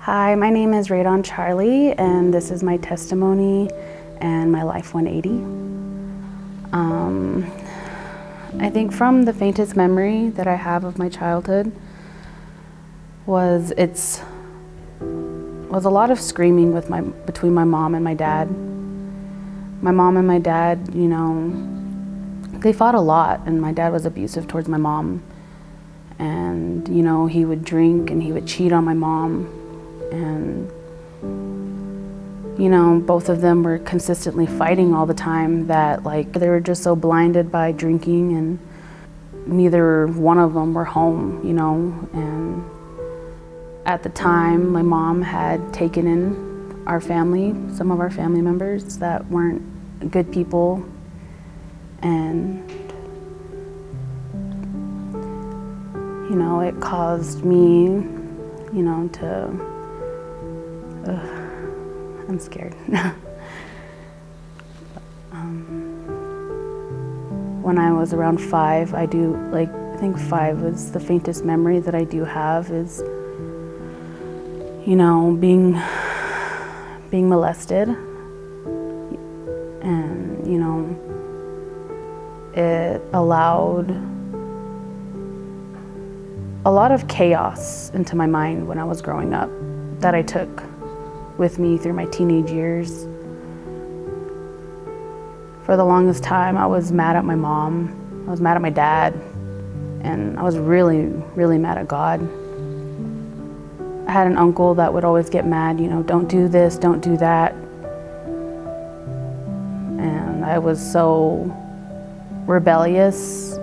Hi, my name is RaeDawn's Charlie, and this is my testimony and my life 180. I think from the faintest memory that I have of my childhood was a lot of screaming between my mom and my dad. My mom and my dad, they fought a lot, and my dad was abusive towards my mom. And, he would drink and he would cheat on my mom. And, both of them were consistently fighting all the time that, they were just so blinded by drinking, and neither one of them were home, And at the time, my mom had taken in our family, some of our family members that weren't good people. And, it caused me, I'm scared. When I was around 5, I think 5 was the faintest memory that I do have is, being molested. And, it allowed a lot of chaos into my mind when I was growing up that I took with me through my teenage years. For the longest time, I was mad at my mom, I was mad at my dad, and I was really, really mad at God. I had an uncle that would always get mad, don't do this, don't do that. And I was so rebellious.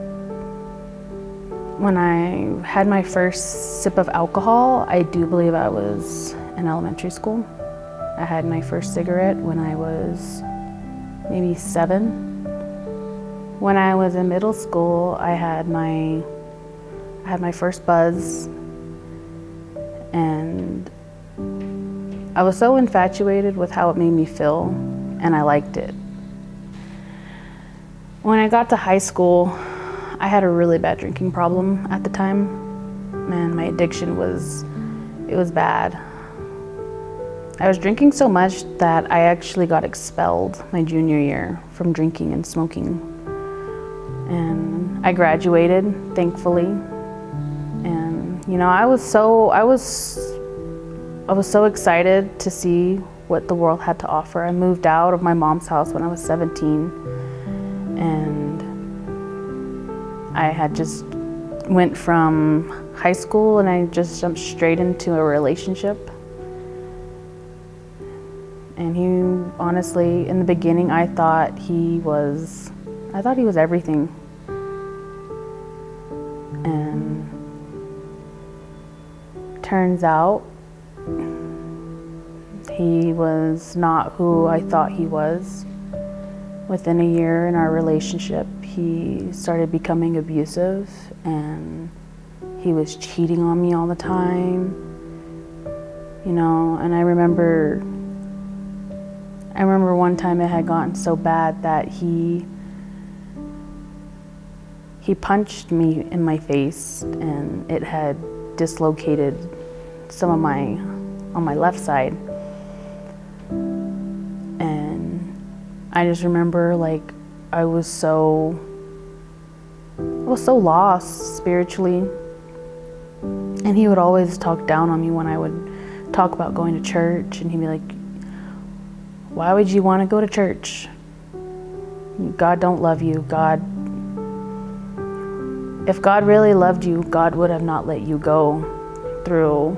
When I had my first sip of alcohol, I do believe I was in elementary school. I had my first cigarette when I was maybe 7. When I was in middle school, I had my first buzz, and I was so infatuated with how it made me feel, and I liked it. When I got to high school, I had a really bad drinking problem at the time, and my addiction was bad. I was drinking so much that I actually got expelled my junior year from drinking and smoking. And I graduated, thankfully. And I was so excited to see what the world had to offer. I moved out of my mom's house when I was 17, and I had just went from high school and I just jumped straight into a relationship. And he, honestly, in the beginning, I thought he was everything. And turns out he was not who I thought he was. Within a year in our relationship, he started becoming abusive, and he was cheating on me all the time, and I remember one time it had gotten so bad that he punched me in my face, and it had dislocated some of on my left side. And I just remember I was so lost spiritually, and he would always talk down on me when I would talk about going to church, and he'd be like, "Why would you want to go to church? God don't love you. If God really loved you, God would have not let you go through."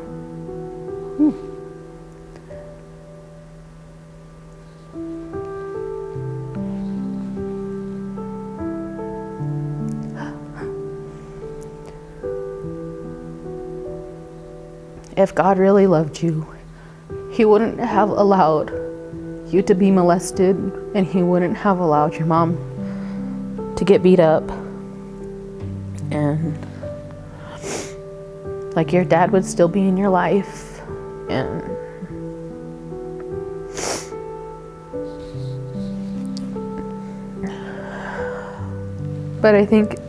If God really loved you, He wouldn't have allowed you to be molested, and He wouldn't have allowed your mom to get beat up. And your dad would still be in your life. And but I think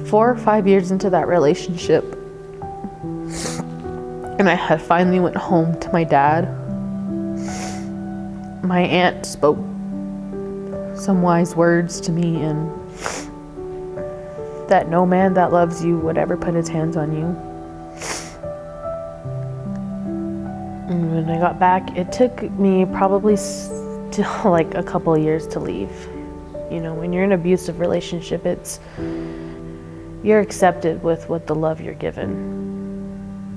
4 or 5 years into that relationship, and I had finally went home to my dad, my aunt spoke some wise words to me, and that no man that loves you would ever put his hands on you. And when I got back, it took me probably still like a couple of years to leave. You know, when you're in an abusive relationship, you're accepted with what the love you're given.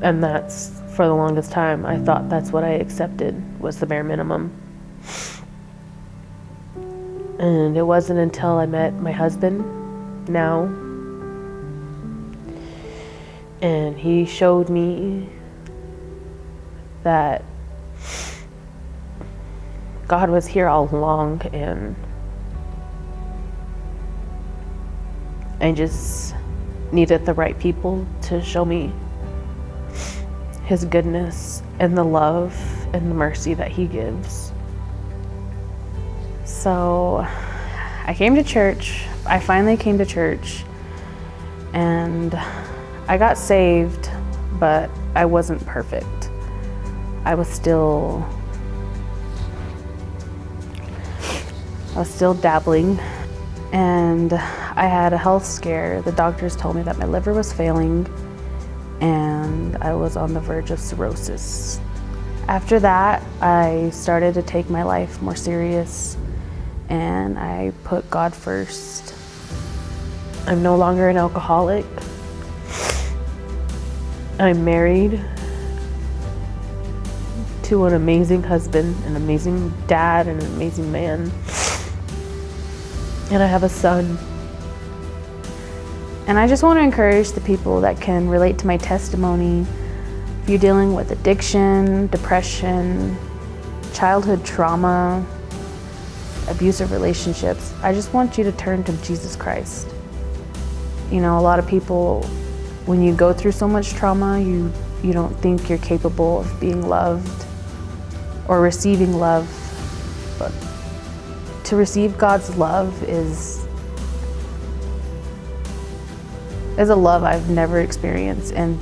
And that's, for the longest time, I thought that's what I accepted, was the bare minimum. And it wasn't until I met my husband now, and he showed me that God was here all along, and I just needed the right people to show me his goodness and the love and the mercy that he gives. So I came to church. I finally came to church, and I got saved, but I wasn't perfect. I was still dabbling, and I had a health scare. The doctors told me that my liver was failing and I was on the verge of cirrhosis. After that, I started to take my life more serious, and I put God first. I'm no longer an alcoholic. I'm married to an amazing husband, an amazing dad, and an amazing man. And I have a son. And I just want to encourage the people that can relate to my testimony. If you're dealing with addiction, depression, childhood trauma, abusive relationships, I just want you to turn to Jesus Christ. You know, a lot of people, when you go through so much trauma, you don't think you're capable of being loved or receiving love. But to receive God's love is a love I've never experienced, and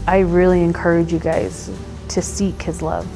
I really encourage you guys to seek his love.